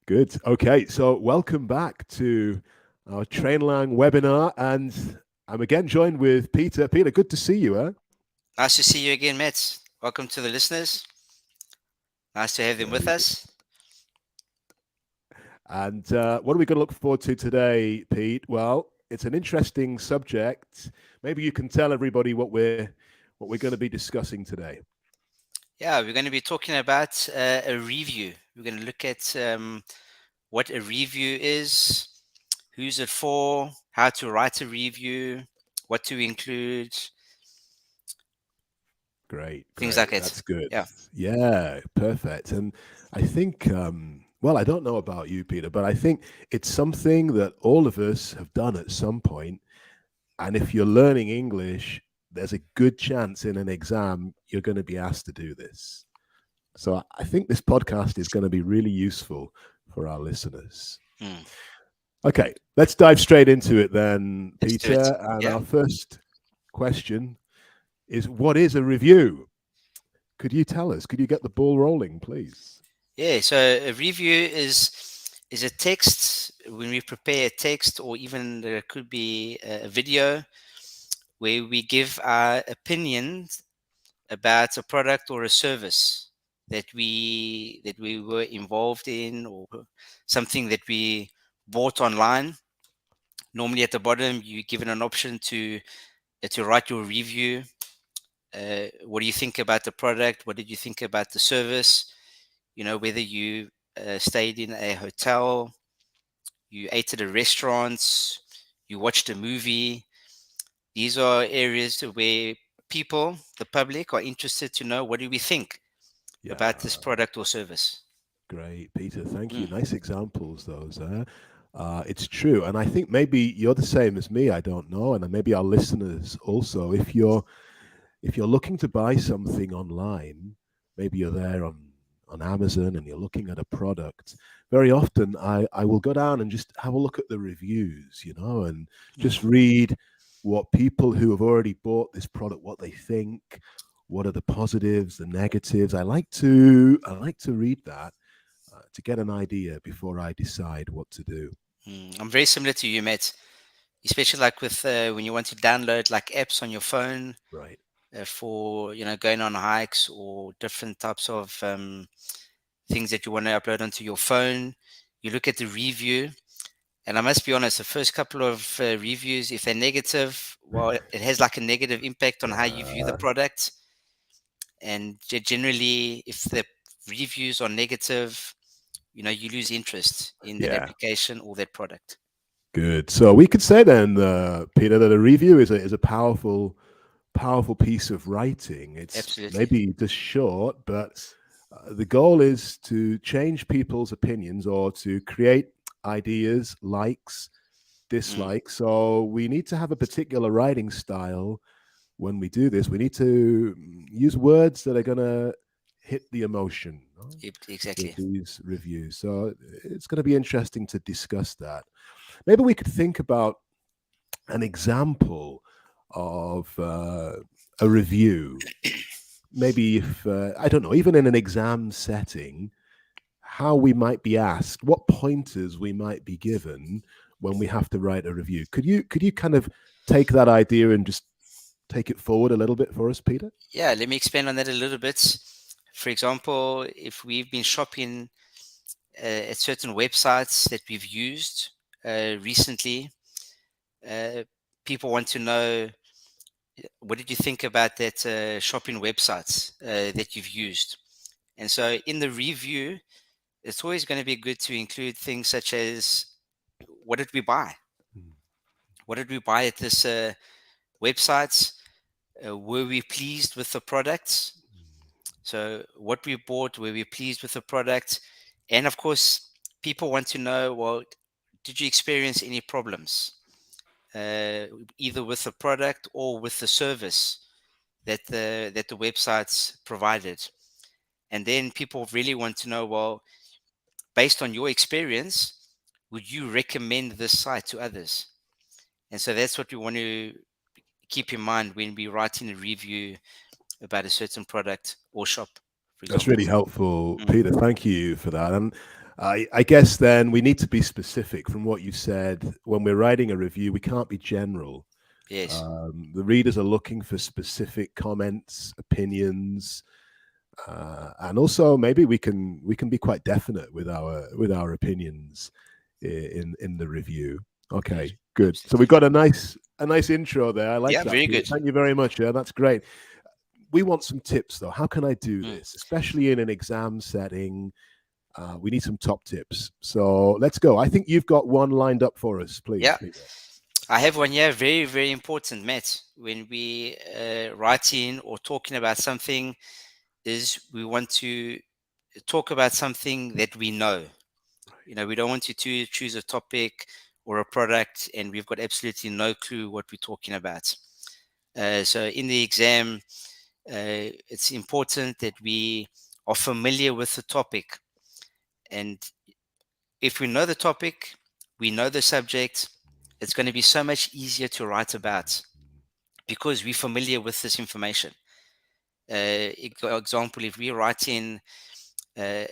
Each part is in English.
Good. Okay, so welcome back to our Trainlang webinar, and I'm again joined with Peter. Peter, good to see you, huh? Nice to see you again, Matt. Welcome to the listeners. Nice to have them with Very good. us. And what are we going to look forward to today, Pete? Well, it's an interesting subject. Maybe you can tell everybody what we're going to be discussing today. Yeah, we're going to be talking about a review. We're going to look at what a review is, who's it for, how to write a review, what to include, Great, things great. like that. That's good. Yeah. Yeah, perfect. And I think, well, I don't know about you, Peter, but I think it's something that all of us have done at some point. And if you're learning English, there's a good chance in an exam you're going to be asked to do this. So I think this podcast is going to be really useful for our listeners. Hmm. Okay, let's dive straight into it then, Let's do it. Peter. And Yeah. our first question is, what is a review? Could you tell us? Could you get the ball rolling, please? Yeah. So a review is a text. When we prepare a text, or even there could be a video where we give our opinions about a product or a service that we were involved in, or something that we bought online. Normally at the bottom you're given an option to write your review. What do you think about the product? What did you think about the service? Whether you stayed in a hotel, you ate at a restaurant, you watched a movie. These are areas where people, the public, are interested to know, what do we think about this Yeah, product or service. great, Peter. Thank you. Mm, Nice examples, those. It's true, and I think maybe you're the same as me. I don't know, and maybe our listeners also. If you're looking to buy something online, maybe you're there on Amazon and you're looking at a product. Very often, I will go down and just have a look at the reviews, and mm, just read what people who have already bought this product, what they think, what are the positives, the negatives. I like to read that to get an idea before I decide what to do. I'm very similar to you, Matt. Especially like with when you want to download like apps on your phone Right. for going on hikes or different types of things that you want to upload onto your phone. You look at the review, and I must be honest, the first couple of reviews, if they're negative, well, it has like a negative impact on how you view the Yeah. product. And generally, if the reviews are negative, you lose interest in that Yeah. application or that product. Good. So we could say then, Peter, that a review is a powerful piece of writing. It's Absolutely. maybe just short, but the goal is to change people's opinions or to create ideas, likes, Mm, dislikes. So we need to have a particular writing style when we do this. We need to use words that are going to hit the emotion, right, with exactly. these reviews. So it's going to be interesting to discuss that. Maybe we could think about an example of a review. Maybe if, I don't know, even in an exam setting, how we might be asked, what pointers we might be given when we have to write a review. Could you kind of take that idea and just take it forward a little bit for us, Peter? Yeah, let me expand on that a little bit. For example, if we've been shopping at certain websites that we've used recently, uh, people want to know, what did you think about that shopping websites that you've used? And so in the review, it's always going to be good to include things such as, what did we buy? Mm. What did we buy at this website? Were we pleased with the products? So what we bought, were we pleased with the product? And of course, people want to know, well, did you experience any problems, uh, either with the product or with the service that the websites provided? And then people really want to know, well, based on your experience, would you recommend this site to others? And so that's what we want to keep in mind when we're writing a review about a certain product or shop, for That's example. really helpful, Mm, Peter. Thank you for that. And I guess then we need to be specific from what you said. When we're writing a review, we can't be general. Yes. The readers are looking for specific comments, opinions, and also maybe we can be quite definite with our opinions in the review. Good. Okay, good. So we've Absolutely. got a nice intro there. I like Yeah. that, Very Peter. good. Thank you very much. Yeah, that's great. We want some tips though. How can I do Mm. this, especially in an exam setting? We need some top tips. So let's go. I think you've got one lined up for us, please, Yeah. Peter. I have one here. Very, very important, Matt. When we writing or talking about something, is we want to talk about something that we know. We don't want to choose a topic or a product and we've got absolutely no clue what we're talking about. So in the exam, it's important that we are familiar with the topic. And if we know the topic, we know the subject, it's going to be so much easier to write about because we're familiar with this information. Example, if we write in a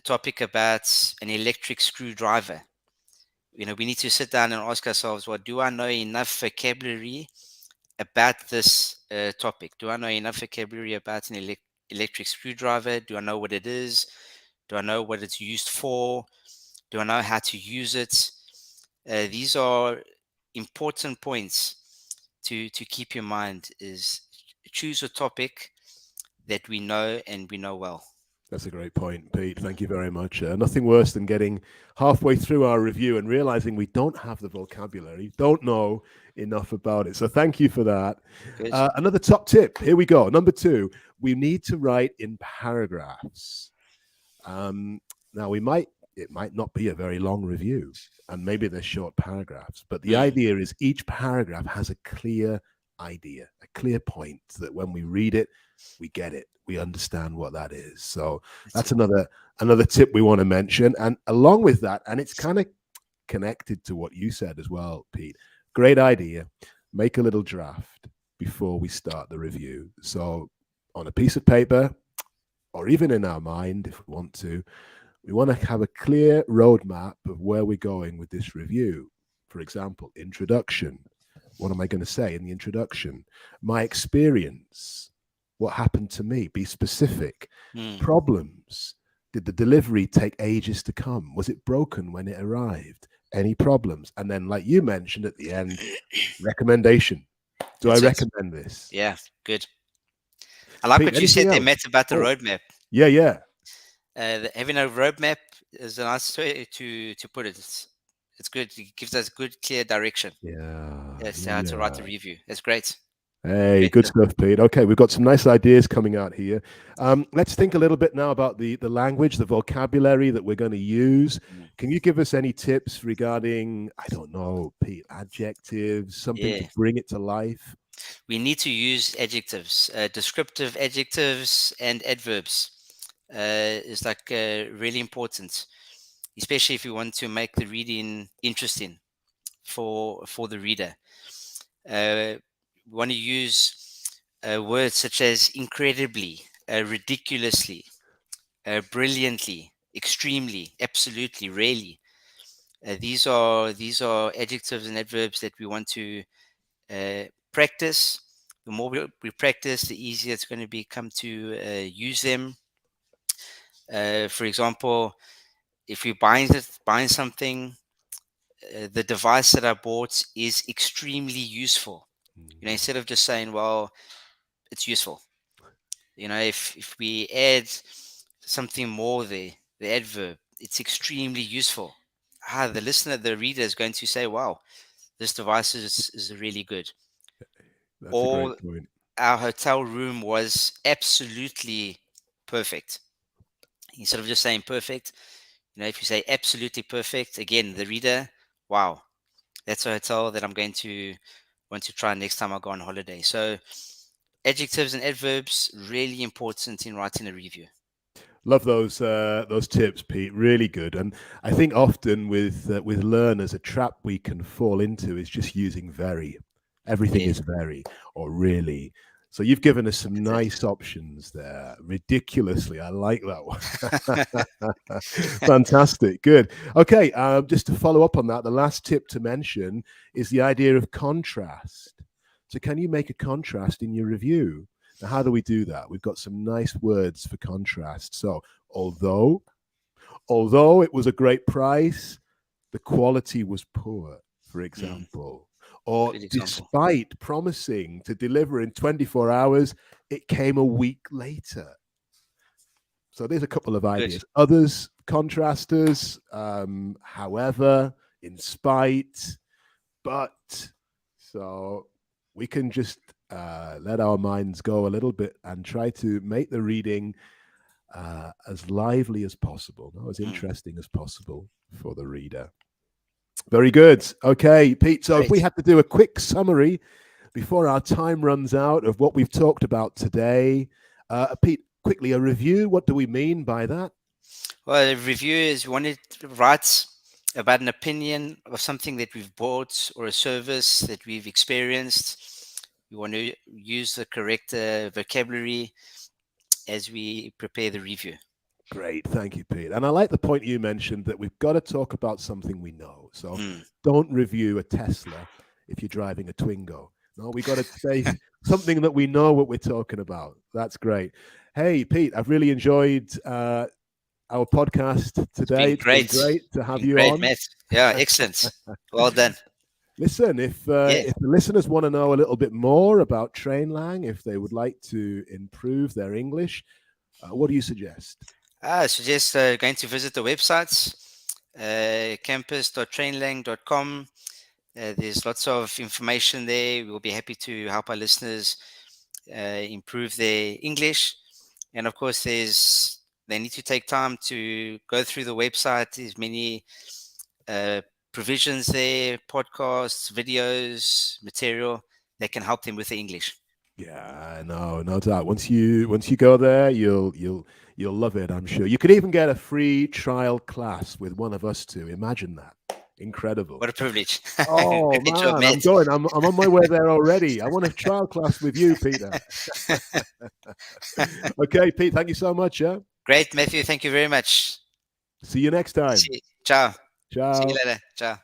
topic about an electric screwdriver, we need to sit down and ask ourselves, well, do I know enough vocabulary about this topic? Do I know enough vocabulary about an electric screwdriver? Do I know what it is? Do I know what it's used for? Do I know how to use it? These are important points to keep in mind. Is choose a topic that we know and we know well. That's a great point, Pete. Thank you very much. Nothing worse than getting halfway through our review and realizing we don't have the vocabulary, don't know enough about it. So thank you for that. Good. Another top tip. Here we go. Number 2, we need to write in paragraphs. Now it might not be a very long review, and maybe they're short paragraphs, but the idea is each paragraph has a clear idea, a clear point that when we read it, we get it, we understand what that is. So that's another tip we want to mention. And along with that, and it's kind of connected to what you said as well, Pete, great idea, make a little draft before we start the review. So on a piece of paper, or even in our mind, if we want to have a clear roadmap of where we're going with this review. For example, introduction. What am I going to say in the introduction? My experience. What happened to me? Be specific. Problems. Did the delivery take ages to come? Was it broken when it arrived? Any problems? And then, like you mentioned at the end, recommendation. Do I recommend this? Yeah, good. I like Pete, what you said there, else? Matt, about the roadmap. Yeah. Having a roadmap is a nice way to put it. It's good. It gives us good, clear direction. Yeah. That's how to write the review. That's great. Hey, good stuff, Pete. Okay, we've got some nice ideas coming out here. Let's think a little bit now about the language, the vocabulary that we're going to use. Can you give us any tips regarding, I don't know, Pete, adjectives, something to bring it to life? We need to use adjectives, descriptive adjectives and adverbs. Is like really important, especially if you want to make the reading interesting for the reader. We want to use words such as incredibly, ridiculously, brilliantly, extremely, absolutely, really. These are adjectives and adverbs that we want to practice. The more we practice, the easier it's going to become to use them. For example, if you're buying something, the device that I bought is extremely useful. Instead of just saying, well, it's useful. If we add something more there, the adverb, it's extremely useful. The listener, the reader is going to say, wow, this device is really good. That's a Or great point. our hotel room was absolutely perfect. Instead of just saying perfect, if you say absolutely perfect, again, the reader, wow, that's a hotel that I'm going to want to try next time I go on holiday. So adjectives and adverbs, really important in writing a review. Love those tips, Pete. Really good. And I think often with learners, a trap we can fall into is just using very. Everything is very or really. So you've given us some nice options there. Ridiculously, I like that one. Fantastic, good. Okay, just to follow up on that, the last tip to mention is the idea of contrast. So can you make a contrast in your review? Now, how do we do that? We've got some nice words for contrast. So although it was a great price, the quality was poor, for example. Or Good example. despite promising to deliver in 24 hours, it came a week later. So there's a couple of ideas. Good. Others, contrasters, however, in spite, but. So we can just let our minds go a little bit and try to make the reading as lively as possible, as interesting as possible for the reader. Very good. Okay, Pete. So if we had to do a quick summary before our time runs out of what we've talked about today, Pete, quickly, a review. What do we mean by that? Well, a review is you want to write about an opinion of something that we've bought or a service that we've experienced. You want to use the correct vocabulary as we prepare the review. Great, thank you, Pete. And I like the point you mentioned that we've got to talk about something we know. So don't review a Tesla if you're driving a Twingo. No, we got to say something that we know what we're talking about. That's great. Hey, Pete, I've really enjoyed our podcast today. It's been great to have you great, on. Matt. Yeah, excellent. Well done. Listen, if the listeners want to know a little bit more about Trainlang, if they would like to improve their English, what do you suggest? I suggest going to visit the websites, campus.trainlang.com. There's lots of information there. We'll be happy to help our listeners improve their English. And of course, they need to take time to go through the website. There's many provisions there, podcasts, videos, material that can help them with the English. Yeah, no doubt. Once you go there, you'll love it, I'm sure. You could even get a free trial class with one of us two. Imagine that. Incredible. What a privilege. Oh, man, I'm on my way there already. I want a trial class with you, Peter. Okay, Pete, thank you so much. Yeah. Great, Matthew. Thank you very much. See you next time. Ciao. Ciao. See you later. Ciao.